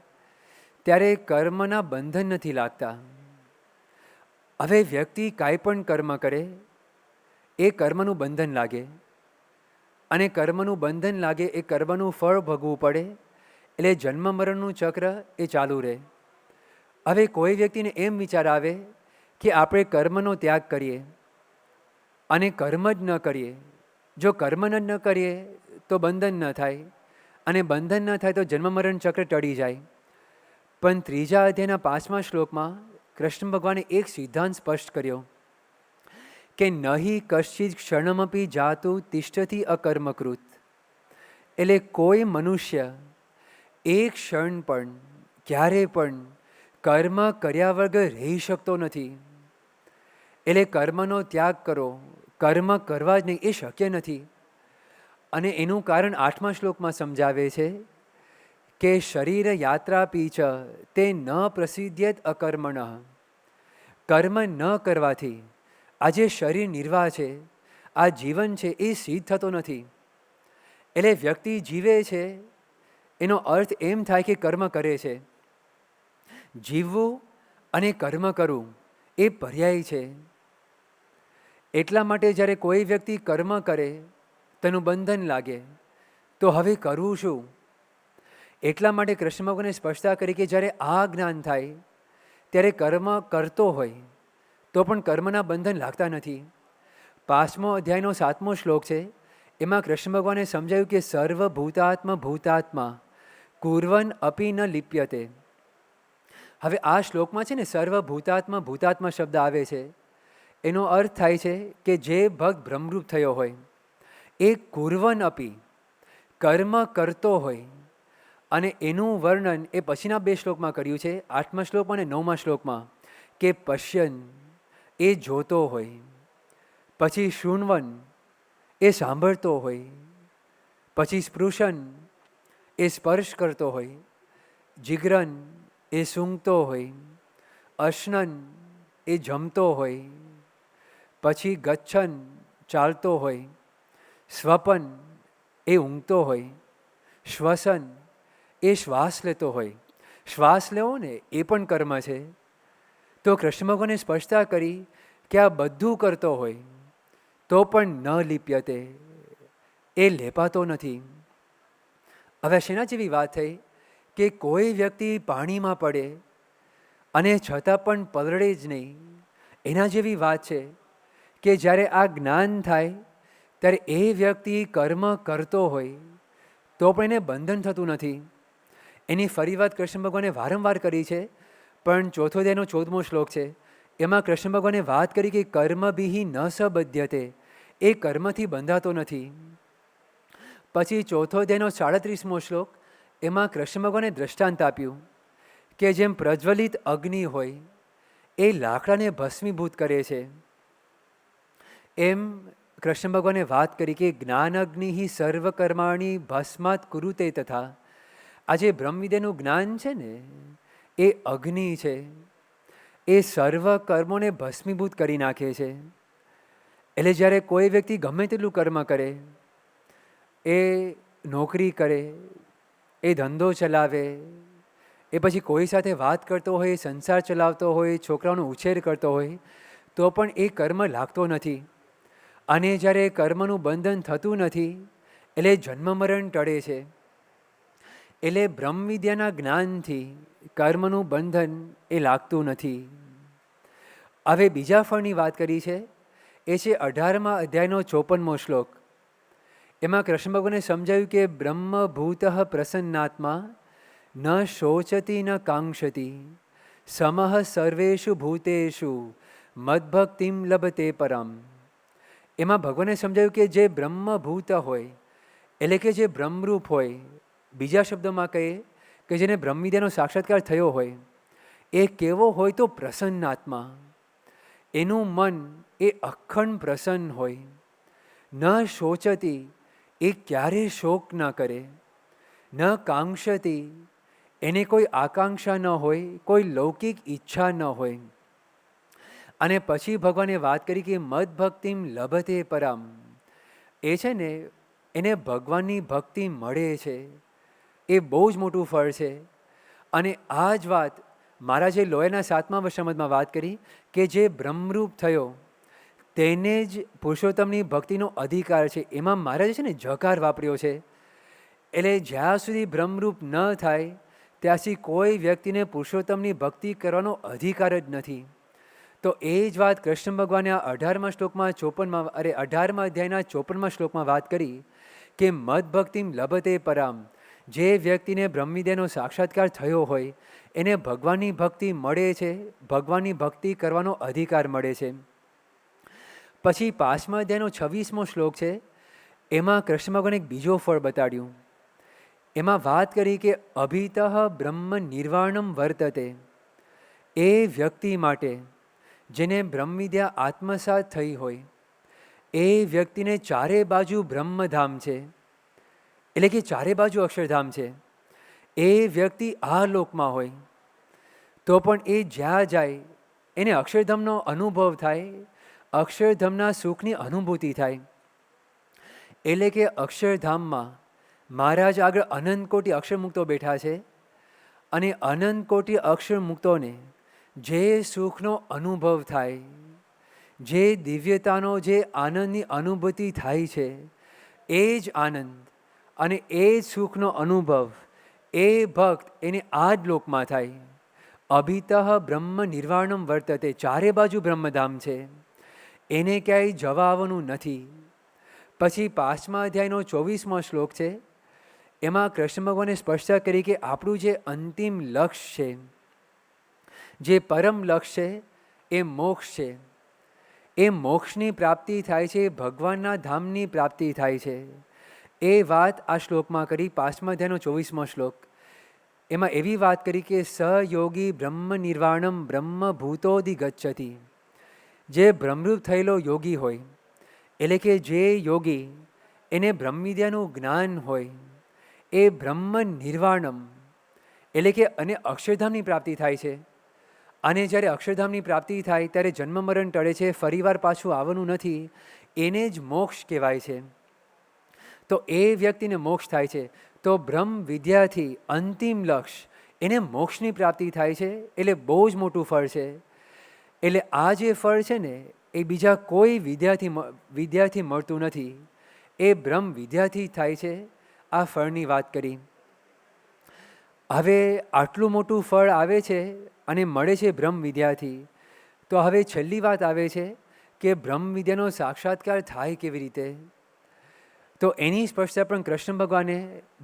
Speaker 2: ત્યારે કર્મના બંધન નથી લાગતા. હવે વ્યક્તિ કાંઈ પણ કર્મ કરે એ કર્મનું બંધન લાગે, અને કર્મનું બંધન લાગે એ કર્મનું ફળ ભોગવવું પડે, એટલે જન્મ મરણનું ચક્ર એ ચાલુ રહે. હવે કોઈ વ્યક્તિને એમ વિચાર આવે કે આપણે કર્મનો ત્યાગ કરીએ અને કર્મ જ ન કરીએ. જો કર્મ જ ન કરીએ તો બંધન ન થાય, અને બંધન ન થાય તો જન્મ મરણ ચક્ર ટળી જાય. પણ 3જા અધ્યાયના 5મા શ્લોકમાં કૃષ્ણ ભગવાને એક સિદ્ધાંત સ્પષ્ટ કર્યો કે નહિ કશ્ચિત ક્ષણમપી જાતું તિષ્ઠતિ અકર્મકૃત, એટલે કોઈ મનુષ્ય એક ક્ષણ પણ ક્યારે પણ કર્મ કર્યા વગર રહી શકતો નથી. એટલે કર્મનો ત્યાગ કરો, કર્મ કરવા જ નહીં, એ શક્ય નથી. અને એનું કારણ 8મા શ્લોકમાં સમજાવે છે કે શરીર યાત્રા પીચ તે ન પ્રસિદ્ધ્યત અકર્મણ, કર્મ ન કરવાથી આ જે શરીર નિર્વાહ છે, આ જીવન છે, એ સિદ્ધ થતો નથી. એટલે વ્યક્તિ જીવે છે એનો અર્થ એમ થાય કે કર્મ કરે છે. જીવવું અને કર્મ કરવું એ પર્યાય છે. એટલા માટે જ્યારે કોઈ વ્યક્તિ કર્મ કરે તેનું બંધન લાગે તો હવે કરવું શું? એટલા માટે કૃષ્ણ ભગવાને સ્પષ્ટતા કરી કે જ્યારે આ જ્ઞાન થાય ત્યારે કર્મ કરતો હોય તો પણ કર્મના બંધન લાગતા નથી. 5મો અધ્યાયનો 7મો શ્લોક છે, એમાં કૃષ્ણ ભગવાને સમજાવ્યું કે સર્વભૂતાત્મા ભૂતાત્મા કુર્વન અપી ન લિપ્યતે. હવે આ શ્લોકમાં છે ને સર્વભૂતાત્મા ભૂતાત્મા શબ્દ આવે છે, એનો અર્થ થાય છે કે જે ભક્ત બ્રહ્મરૂપ થયો હોય એ કુર્વન અપી, કર્મ કરતો હોય, અને એનું વર્ણન એ પછીના 2 શ્લોકમાં કર્યું છે, 8મા શ્લોકમાં અને 9મા શ્લોકમાં, કે પશ્યન એ જોતો હોય, પછી શૃણવન એ સાંભળતો હોય, પછી સ્પૃશન એ સ્પર્શ કરતો હોય, જિગ્રન એ સૂંઘતો હોય, અશ્નન એ જમતો હોય, પછી ગચ્છન ચાલતો હોય, સ્વપન એ ઊંઘતો હોય, શ્વસન એ શ્વાસ લેતો હોય. શ્વાસ લેવો ને એ પણ કર્મ છે. તો કૃષ્ણ ભગવાને સ્પષ્ટતા કરી કે આ બધું કરતો હોય તો પણ ન લિપ્યતે, એ લેપાતો નથી. હવે શેના જેવી વાત થઈ કે કોઈ વ્યક્તિ પાણીમાં પડે અને છતાં પણ પલળે જ નહીં, એના જેવી વાત છે કે જ્યારે આ જ્ઞાન થાય ત્યારે એ વ્યક્તિ કર્મ કરતો હોય તો પણ એને બંધન થતું નથી. એની ફરી વાત કૃષ્ણ ભગવાને વારંવાર કરી છે, પણ ચોથો અધ્યાયનો 14મો શ્લોક છે, એમાં કૃષ્ણ ભગવાને વાત કરી કે કર્મભિઃ ન સબધ્યતે, એ કર્મથી બંધાતો નથી. પછી ચોથો અધ્યાયનો 37મો શ્લોક, એમાં કૃષ્ણ ભગવાને દ્રષ્ટાંત આપ્યું કે જેમ પ્રજ્વલિત અગ્નિ હોય એ લાકડાને ભસ્મીભૂત કરે છે, એમ કૃષ્ણ ભગવાને વાત કરી કે જ્ઞાનગ્નિ સર્વકર્માણી ભસ્માત કુરુતે તથા. આ જે બ્રહ્મવિદ્યાનું જ્ઞાન છે ને એ અગ્નિ છે, એ સર્વ કર્મોને ભસ્મીભૂત કરી નાખે છે. એટલે જ્યારે કોઈ વ્યક્તિ ગમે તેટલું કર્મ કરે, એ નોકરી કરે, એ ધંધો ચલાવે, એ પછી કોઈ સાથે વાત કરતો હોય, સંસાર ચલાવતો હોય, છોકરાઓનો ઉછેર કરતો હોય, તો પણ એ કર્મ લાગતો નથી. અને જ્યારે કર્મનું બંધન થતું નથી એટલે જન્મ મરણ ટળે છે. એટલે બ્રહ્મવિદ્યાના જ્ઞાનથી કર્મનું બંધન એ લાગતું નથી. હવે બીજા ફળની વાત કરી છે, એ છે 18મા અધ્યાયનો 54મો શ્લોક. એમાં કૃષ્ણ ભગવાને સમજાવ્યું કે બ્રહ્મભૂત પ્રસન્નાત્મા ન શોચતી ન કાંક્ષતી સમઃ સર્વેષુ ભૂતેષુ મદભક્તિમ લભતે પરમ. એમાં ભગવાને સમજાવ્યું કે જે બ્રહ્મભૂત હોય એટલે કે જે બ્રહ્મરૂપ હોય, બીજા શબ્દોમાં કહીએ કે જેને બ્રહ્મવિદ્યાનો સાક્ષાત્કાર થયો હોય, એ કેવો હોય તો પ્રસન્નાત્મા. એનું મન એ અખંડ પ્રસન્ન હોય. ન શોચતી, એ ક્યારે શોક ન કરે. ન કાંક્ષતી, એને કોઈ આકાંક્ષા ન હોય, કોઈ લૌકિક ઈચ્છા ન હોય. અને પછી ભગવાને વાત કરી કે મદભક્તિમ લભતે પરમ. એ છે ને એને ભગવાનની ભક્તિ મળે છે, એ બહુ જ મોટું ફળ છે. અને આ જ વાત મહારાજે લોયાના 7મા વચનામૃતમાં વાત કરી કે જે બ્રહ્મરૂપ થયો તેને જ પુરુષોત્તમની ભક્તિનો અધિકાર છે. એમાં મહારાજે છે ને જકાર વાપર્યો છે. એટલે જ્યાં સુધી બ્રહ્મરૂપ ન થાય ત્યાં સુધી કોઈ વ્યક્તિને પુરુષોત્તમની ભક્તિ કરવાનો અધિકાર જ નથી. તો એ જ વાત કૃષ્ણ ભગવાને આ 18મા શ્લોકમાં 18મા અધ્યાયના 54મા શ્લોકમાં વાત કરી કે મદભક્તિમ લભતે પરામ. જે વ્યક્તિને બ્રહ્મવિદ્યાનો સાક્ષાત્કાર થયો હોય એને ભગવાનની ભક્તિ મળે છે, ભગવાનની ભક્તિ કરવાનો અધિકાર મળે છે. પછી 5મા અધ્યાયનો 26મો શ્લોક છે, એમાં કૃષ્ણ ભગવાને એક બીજો ફળ બતાડ્યું. એમાં વાત કરી કે અભિતઃ બ્રહ્મ નિર્વાણમ વર્તતે. એ વ્યક્તિ માટે જેને બ્રહ્મવિદ્યા આત્મસાત થઈ હોય, એ વ્યક્તિને ચારે બાજુ બ્રહ્મધામ છે, એટલે કે ચારે બાજુ અક્ષરધામ છે. એ વ્યક્તિ આ લોકમાં હોય તો પણ એ જ્યાં જાય એને અક્ષરધામનો અનુભવ થાય, અક્ષરધામના સુખની અનુભૂતિ થાય. એટલે કે અક્ષરધામમાં મહારાજ આગળ અનંત કોટી અક્ષરમુક્તો બેઠા છે, અને અનંત કોટી અક્ષરમુક્તોને જે સુખનો અનુભવ થાય, જે દિવ્યતાનો, જે આનંદની અનુભૂતિ થાય છે, એ જ આનંદ અને એ જ સુખનો અનુભવ એ ભક્ત એને આ જ લોકમાં થાય. અભિતઃ બ્રહ્મ નિર્વાણમ વર્તતે. ચારે બાજુ બ્રહ્મધામ છે, એને ક્યાંય જવા આવવાનું નથી. પછી 5મા અધ્યાયનો 24મો શ્લોક છે, એમાં કૃષ્ણ ભગવાને સ્પષ્ટતા કરી કે આપણું જે અંતિમ લક્ષ્ય છે, જે પરમ લક્ષ્ય છે, એ મોક્ષ છે. એ મોક્ષની પ્રાપ્તિ થાય છે, ભગવાનના ધામની પ્રાપ્તિ થાય છે. એ વાત આ શ્લોકમાં કરી. 5મા અધ્યાયનો 24મો શ્લોક, એમાં એવી વાત કરી કે સયોગી બ્રહ્મ નિર્વાણમ બ્રહ્મભૂતોધિગચ્છતિ. જે બ્રહ્મરૂપ થયેલો યોગી હોય, એટલે કે જે યોગી એને બ્રહ્મવિદ્યાનું જ્ઞાન હોય, એ બ્રહ્મ નિર્વાણમ એટલે કે અને અક્ષરધામની પ્રાપ્તિ થાય છે. અને જ્યારે અક્ષરધામની પ્રાપ્તિ થાય ત્યારે જન્મ મરણ ટળે છે, ફરીવાર પાછું આવવાનું નથી, એને જ મોક્ષ કહેવાય છે. તો એ વ્યક્તિને મોક્ષ થાય છે. તો બ્રહ્મ વિદ્યાથી અંતિમ લક્ષ્ય એને મોક્ષની પ્રાપ્તિ થાય છે. એટલે બહુ જ મોટું ફળ છે. એટલે આ જે ફળ છે ને એ બીજા કોઈ વિદ્યાથી મળતું નથી, એ બ્રહ્મ વિદ્યાથી થાય છે. આ ફળની વાત કરી. હવે આટલું મોટું ફળ આવે છે અને મળે છે બ્રહ્મ વિદ્યાથી, તો હવે છેલ્લી વાત આવે છે કે બ્રહ્મ વિદ્યાનો સાક્ષાત્કાર થાય કેવી રીતે. તો એની સ્પષ્ટતા પણ કૃષ્ણ ભગવાને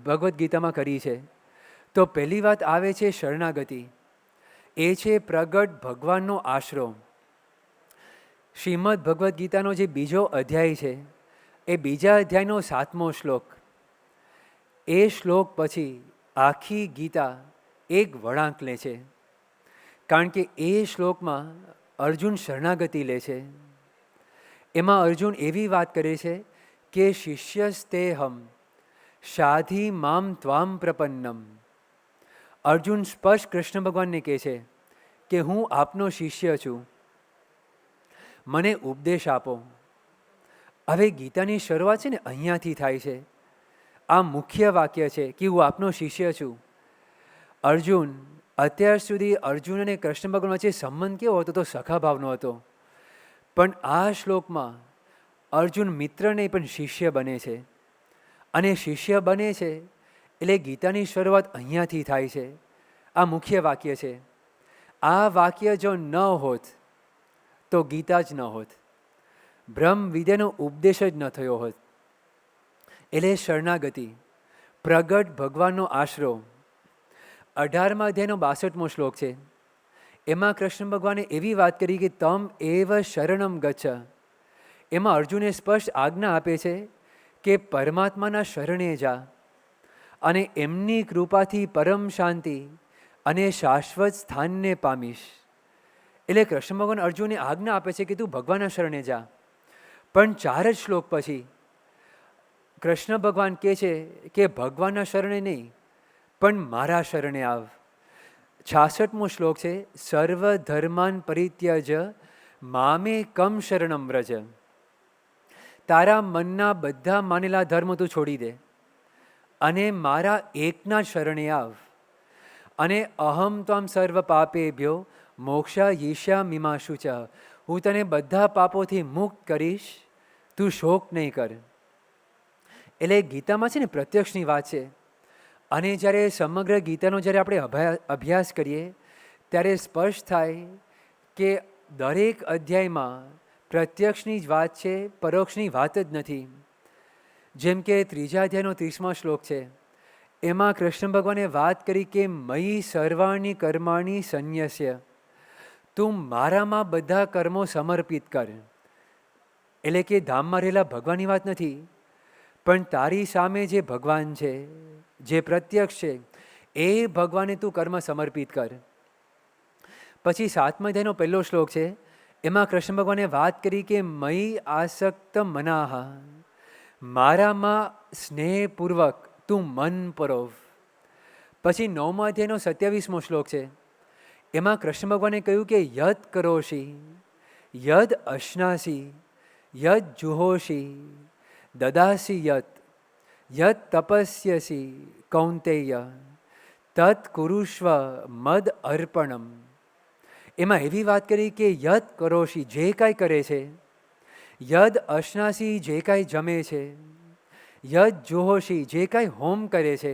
Speaker 2: ભગવદ્ ગીતામાં કરી છે. તો પહેલી વાત આવે છે શરણાગતિ. એ છે પ્રગટ ભગવાનનો આશરો. શ્રીમદ ભગવદ્ ગીતાનો જે બીજો અધ્યાય છે એ બીજા અધ્યાયનો 7મો શ્લોક. એ શ્લોક પછી આખી ગીતા એક વળાંક લે છે, કારણ કે એ શ્લોકમાં અર્જુન શરણાગતિ લે છે. એમાં અર્જુન એવી વાત કરે છે કે શિષ્યસ્તેહમ શાધી મામ ત્વામ પ્રપન્નમ. અર્જુન સ્પષ્ટ કૃષ્ણ ભગવાનને કહે છે કે હું આપનો શિષ્ય છું, મને ઉપદેશ આપો. હવે ગીતાની શરૂઆત છે ને અહીંયાથી થાય છે. આ મુખ્ય વાક્ય છે કે હું આપનો શિષ્ય છું. અર્જુન, અત્યાર સુધી અર્જુન અને કૃષ્ણ ભગવાન વચ્ચે સંબંધ કેવો હતો? તો સખા ભાવનો હતો. પણ આ શ્લોકમાં અર્જુન મિત્ર નહીં પણ શિષ્ય બને છે. અને શિષ્ય બને છે એટલે ગીતાની શરૂઆત અહીંયાથી થાય છે. આ મુખ્ય વાક્ય છે. આ વાક્ય જો ન હોત તો ગીતા જ ન હોત, બ્રહ્મ વિદ્યાનો ઉપદેશ જ ન થયો હોત. એટલે શરણાગતિ, પ્રગટ ભગવાનનો આશરો. 18મા અધ્યાયનો 62મો શ્લોક છે. એમાં કૃષ્ણ ભગવાને એવી વાત કરી કે તમ એવ શરણમ ગચ્છ. એમાં અર્જુને સ્પષ્ટ આજ્ઞા આપે છે કે પરમાત્માના શરણે જા અને એમની કૃપાથી પરમ શાંતિ અને શાશ્વત સ્થાનને પામીશ. એટલે કૃષ્ણ ભગવાન અર્જુનને આજ્ઞા આપે છે કે તું ભગવાનના શરણે જા. પણ 4 જ શ્લોક પછી કૃષ્ણ ભગવાન કહે છે કે ભગવાનના શરણે નહીં પણ મારા શરણે આવ. 66મો શ્લોક છે સર્વ ધર્માન પરિત્યજ મામે કમ શરણમ વ્રજ. તારા મનના બધા માનેલા ધર્મ તું છોડી દે અને મારા એકના શરણે આવ. અને અહમ ત્વામ સર્વ પાપેભ્યો મોક્ષા ઈશા મીમાશુ ચ. હું તને બધા પાપોથી મુક્ત કરીશ, તું શોક નહીં કર. એટલે ગીતામાં છે ને પ્રત્યક્ષની વાત છે. અને જ્યારે સમગ્ર ગીતાનો જ્યારે આપણે અભ્યાસ કરીએ ત્યારે સ્પષ્ટ થાય કે દરેક અધ્યાયમાં પ્રત્યક્ષની જ વાત છે, પરોક્ષની વાત જ નથી. જેમ કે 3જા અધ્યાયનો 30મો શ્લોક છે. એમાં કૃષ્ણ ભગવાને વાત કરી કે મયી સર્વાણી કર્માણી સંન્યસ્ય. તું મારામાં બધા કર્મો સમર્પિત કર. એટલે કે ધામમાં રહેલા ભગવાનની વાત નથી, પણ તારી સામે જે ભગવાન છે, જે પ્રત્યક્ષ છે, એ ભગવાને તું કર્મ સમર્પિત કર. પછી 7મા અધ્યાયનો 1લો શ્લોક છે. એમાં કૃષ્ણ ભગવાને વાત કરી કે મયી આસક્ત મનાહ. મારામાં સ્નેહપૂર્વક તું મન પરોવ. પછી 9મા અધ્યાયનો 27મો શ્લોક છે. એમાં કૃષ્ણ ભગવાને કહ્યું કે યદ કરોશી યદ અશ્નાસી યદ જુહોશી દદાસી યદ તપસ્યસી કૌંતેય તત્ કુરુષ્વ મદ અર્પણમ. એમાં એવી વાત કરી કે યદ કરોશી, જે કાંઈ કરે છે, યદ અશ્નાસી, જે કાંઈ જમે છે, યદ જુહોશી, જે કાંઈ હોમ કરે છે,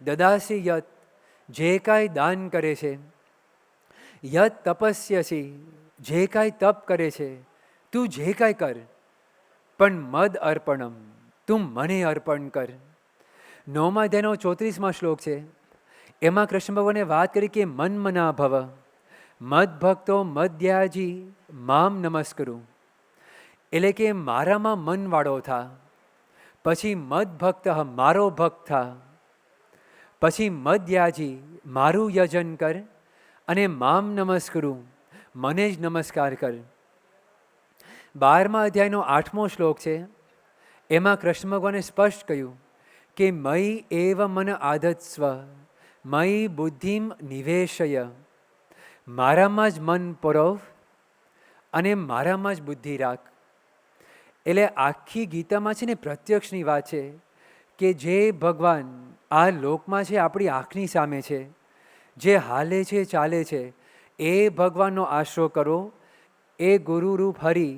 Speaker 2: દદાસી યદ, જે કાંઈ દાન કરે છે, યદ તપસ્યસી, જે કાંઈ તપ કરે છે, તું જે કાંઈ કર પણ મદ અર્પણમ, તું મને અર્પણ કર. 9મા અધ્યાયનો 34મા શ્લોક છે. એમાં કૃષ્ણ ભગવાને વાત કરી કે મન મના ભવ મદ ભક્તો મદ્યાજી મામ નમસ્કરું. એટલે કે મારામાં મનવાળો થા, પછી મદ ભક્ત, મારો ભક્ત થા, પછી મદ્યાજી, મારું યજન કર, અને મામ નમસ્કરું, મને જ નમસ્કાર કર. 12મા અધ્યાયનો 8મો શ્લોક છે. એમાં કૃષ્ણ ભગવાને સ્પષ્ટ કહ્યું કે મયી એવ મન આધત્સ્વ મયી બુદ્ધિમ નિવેશય મારામાં જ મન પરોવ અને મારામાં જ બુદ્ધિ રાખ. એટલે આખી ગીતામાં છે ને પ્રત્યક્ષની વાત છે કે જે ભગવાન આ લોકમાં છે, આપણી આંખની સામે છે, જે હાલે છે ચાલે છે, એ ભગવાનનો આશરો કરો, એ ગુરુરૂપ હરિ,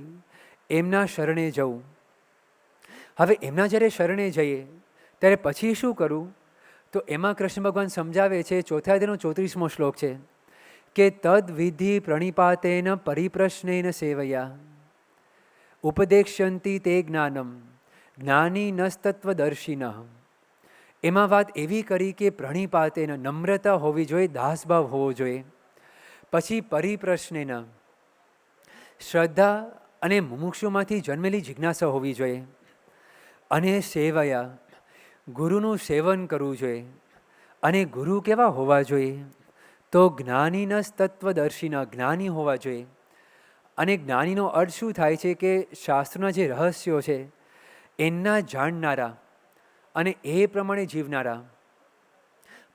Speaker 2: એમના શરણે જવું. હવે એમના જ્યારે શરણે જઈએ ત્યારે પછી શું કરવું? તો એમાં કૃષ્ણ ભગવાન સમજાવે છે, ચોથા અધ્યાયનો 34મો શ્લોક છે કે તદ વિધિ પ્રણિપાતેન પરિપ્રશ્નેન સેવયા ઉપદેક્ષ્યંતિ તે જ્ઞાનમ જ્ઞાની નસ્તત્વદર્શિનઃ. એમાં વાત એવી કરી કે પ્રણિપાતેન નમ્રતા હોવી જોઈએ, દાસભાવ હોવો જોઈએ. પછી પરિપ્રશ્નેન શ્રદ્ધા અને મુમુક્ષુમાંથી જન્મેલી જિજ્ઞાસા હોવી જોઈએ. અને સેવયા ગુરુનું સેવન કરવું જોઈએ. અને ગુરુ કેવા હોવા જોઈએ? તો જ્ઞાનીનસ તત્વદર્શીના, જ્ઞાની હોવા જોઈએ. અને જ્ઞાનીનો અર્થ શું થાય છે કે શાસ્ત્રના જે રહસ્યો છે એના જાણનારા અને એ પ્રમાણે જીવનારા.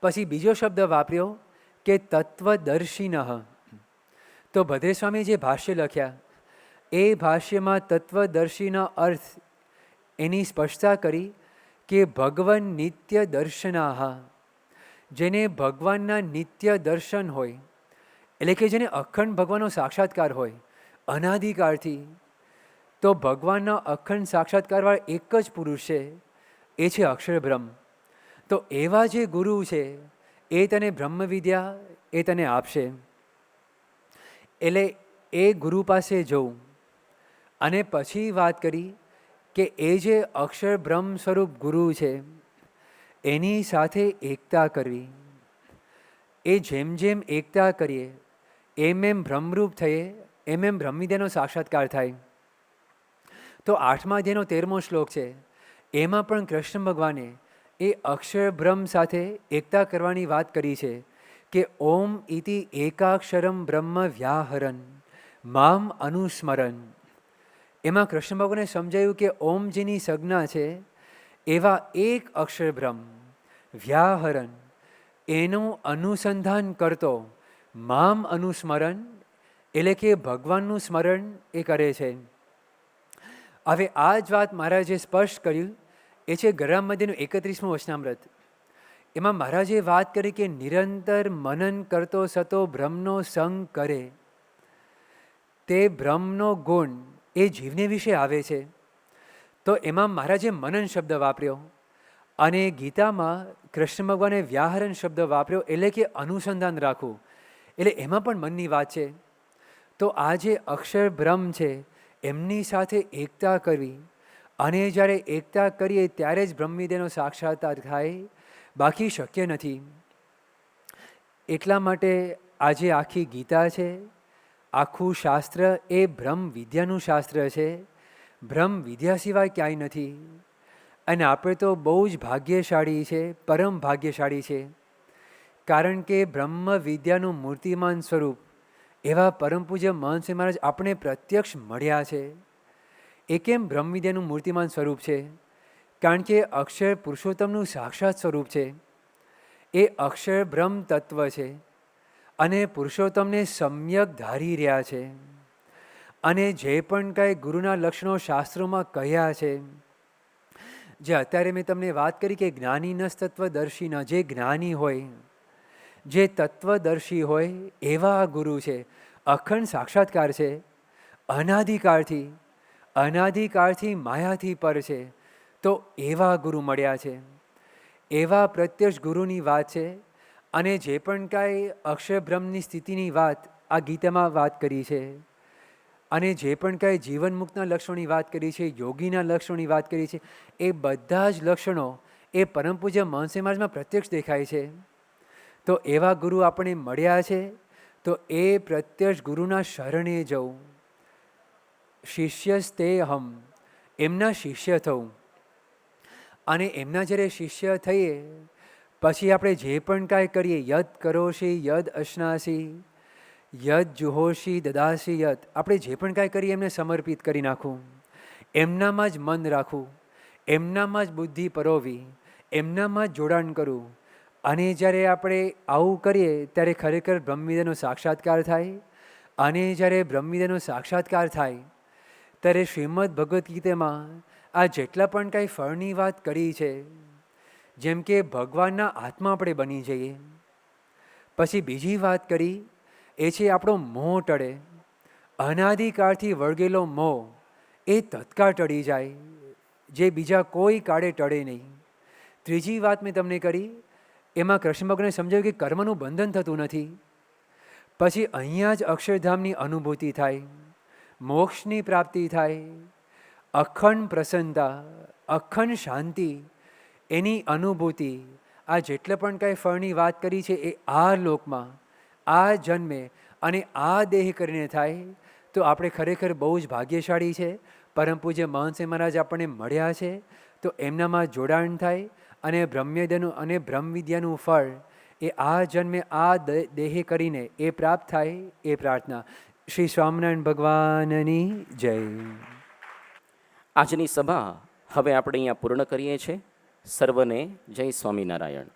Speaker 2: પછી બીજો શબ્દ વાપર્યો કે તત્વદર્શિનઃ. તો ભદ્રેશ સ્વામી જે ભાષ્ય લખ્યા એ ભાષ્યમાં તત્વદર્શીનો અર્થ એની સ્પષ્ટતા કરી કે ભગવન નિત્ય દર્શનાહ, જેને ભગવાનના નિત્ય દર્શન હોય, એટલે કે જેને અખંડ ભગવાનનો સાક્ષાત્કાર હોય અનાદિકાળથી. તો ભગવાનના અખંડ સાક્ષાત્કારવાળા એક જ પુરુષ છે, એ છે અક્ષર બ્રહ્મ. તો એવા જે ગુરુ છે એ તને બ્રહ્મ વિદ્યા એ તને આપશે. એટલે એ ગુરુ પાસે જવું. અને પછી વાત કરી કે એ જે અક્ષર બ્રહ્મ સ્વરૂપ ગુરુ છે એની સાથે એકતા કરવી. એ જેમ જેમ એકતા કરીએ એમ એમ બ્રહ્મરૂપ થઈએ, એમ એમ બ્રહ્મવિદ્યાનો સાક્ષાત્કાર થાય. તો 8મા અધ્યાયનો 13મો શ્લોક છે, એમાં પણ કૃષ્ણ ભગવાને એ અક્ષર બ્રહ્મ સાથે એકતા કરવાની વાત કરી છે કે ઓમ ઇતિ એકાક્ષરમ બ્રહ્મ વ્યાહરન મામ અનુસ્મરન. એમાં કૃષ્ણ ભગવાને સમજાયું કે ઓમ જેની સંજ્ઞા છે એવા એક અક્ષર બ્રહ્મ વ્યાહરન, એનું અનુસંધાન કરતો મામ અનુસ્મરણ, એટલે કે ભગવાનનું સ્મરણ એ કરે છે. હવે આ જ વાત મહારાજે સ્પષ્ટ કર્યું એ છે ગરમ મધ્યનું 31મું વચનામૃત. એમાં મહારાજે વાત કરી કે નિરંતર મનન કરતો સતો બ્રહ્મનો સંગ કરે, તે બ્રહ્મનો ગુણ એ જીવને વિશે આવે છે. તો એમાં મહારાજે મનન શબ્દ વાપર્યો અને ગીતામાં કૃષ્ણ ભગવાને વ્યાહરણ શબ્દ વાપર્યો, એટલે કે અનુસંધાન રાખવું. એટલે એમાં પણ મનની વાત છે. તો આ જે અક્ષર બ્રહ્મ છે એમની સાથે એકતા કરવી, અને જ્યારે એકતા કરીએ ત્યારે જ બ્રહ્મવિદ્યાનો સાક્ષાત્કાર થાય, બાકી શક્ય નથી. એટલા માટે આજે આખી ગીતા છે, આખું શાસ્ત્ર એ બ્રહ્મ વિદ્યાનું શાસ્ત્ર છે. બ્રહ્મ વિદ્યા સિવાય ક્યાંય નથી. અને આપણે તો બહુ જ ભાગ્યશાળી છે, પરમ ભાગ્યશાળી છે, કારણ કે બ્રહ્મ વિદ્યાનું મૂર્તિમાન સ્વરૂપ એવા પરમ પૂજ્ય મહંત સ્વામી મહારાજ આપણે પ્રત્યક્ષ મળ્યા છે. એ કેમ બ્રહ્મ વિદ્યાનું મૂર્તિમાન સ્વરૂપ છે? કારણ કે અક્ષર પુરુષોત્તમનું સાક્ષાત સ્વરૂપ છે. એ અક્ષર બ્રહ્મ તત્વ છે અને પુરુષોત્તમને સમ્યક ધારી રહ્યા છે. અને જે પણ કાંઈ ગુરુના લક્ષણો શાસ્ત્રોમાં કહ્યા છે, જે અત્યારે મેં તમને વાત કરી કે જ્ઞાનીનસ તત્વદર્શીના, જે જ્ઞાની હોય, જે તત્વદર્શી હોય એવા ગુરુ છે. અખંડ સાક્ષાત્કાર છે, અનાદિકાળથી માયાથી પર છે. તો એવા ગુરુ મળ્યા છે, એવા પ્રત્યક્ષ ગુરુની વાત છે. અને જે પણ કાંઈ અક્ષર બ્રહ્મની સ્થિતિની વાત આ ગીતામાં વાત કરી છે, અને જે પણ કાંઈ જીવન મુક્તના લક્ષણોની વાત કરી છે, યોગીના લક્ષણોની વાત કરી છે, એ બધા જ લક્ષણો એ પરમ પૂજ્ય મહંત સ્વામી મહારાજમાં પ્રત્યક્ષ દેખાય છે. તો એવા ગુરુ આપણે મળ્યા છે, તો એ પ્રત્યક્ષ ગુરુના શરણે જવું. શિષ્યસ્તે હમ, એમના શિષ્ય થવું. અને એમના જ્યારે શિષ્ય થઈએ પછી આપણે જે પણ કાંઈ કરીએ, યદ કરોશી યદ અશ્નાસી યદ જુહોશી દદાસી યદ, આપણે જે પણ કાંઈ કરીએ એમને સમર્પિત કરી નાખવું, એમનામાં જ મન રાખવું, એમનામાં જ બુદ્ધિ પરોવી, એમનામાં જ જોડાણ કરવું. અને જ્યારે આપણે આવું કરીએ ત્યારે ખરેખર બ્રહ્મવિદ્યાનો સાક્ષાત્કાર થાય. અને જ્યારે બ્રહ્મવિદ્યાનો સાક્ષાત્કાર થાય ત્યારે શ્રીમદ્ ભગવદ્ ગીતામાં આ જેટલા પણ કાંઈ ફળની વાત કરી છે, જેમ કે ભગવાનના આત્મા આપણે બની જઈએ. પછી બીજી વાત કરી એ છે આપણો મોહ ટળે. અનાદિકાળથી વળગેલો મોહ એ તત્કાળ ટળી જાય, જે બીજા કોઈ કાળે ટળે નહીં. ત્રીજી વાત મેં તમને કરી, એમાં કૃષ્ણ ભગવાને સમજાવ્યું કે કર્મનું બંધન થતું નથી. પછી અહીંયા જ અક્ષરધામની અનુભૂતિ થાય, મોક્ષની પ્રાપ્તિ થાય, અખંડ પ્રસન્નતા, અખંડ શાંતિ, એની અનુભૂતિ. આ જેટલે પણ કાંઈ ફળની વાત કરી છે એ આ લોકમાં, આ જન્મે અને આ દેહ કરીને થાય. તો આપણે ખરેખર બહુ જ ભાગ્યશાળી છે. પરમ પૂજ્ય મહંત મહારાજ આપણને મળ્યા છે, તો એમનામાં જોડાણ થાય અને બ્રહ્મવિદ્યાનું અને બ્રહ્મવિદ્યાનું ફળ એ આ જન્મે આ દેહ કરીને એ પ્રાપ્ત થાય, એ પ્રાર્થના. શ્રી સ્વામિનારાયણ ભગવાનની જય.
Speaker 1: આજની સભા હવે આપણે અહીંયા પૂર્ણ કરીએ છીએ. સર્વને જય સ્વામિનારાયણ.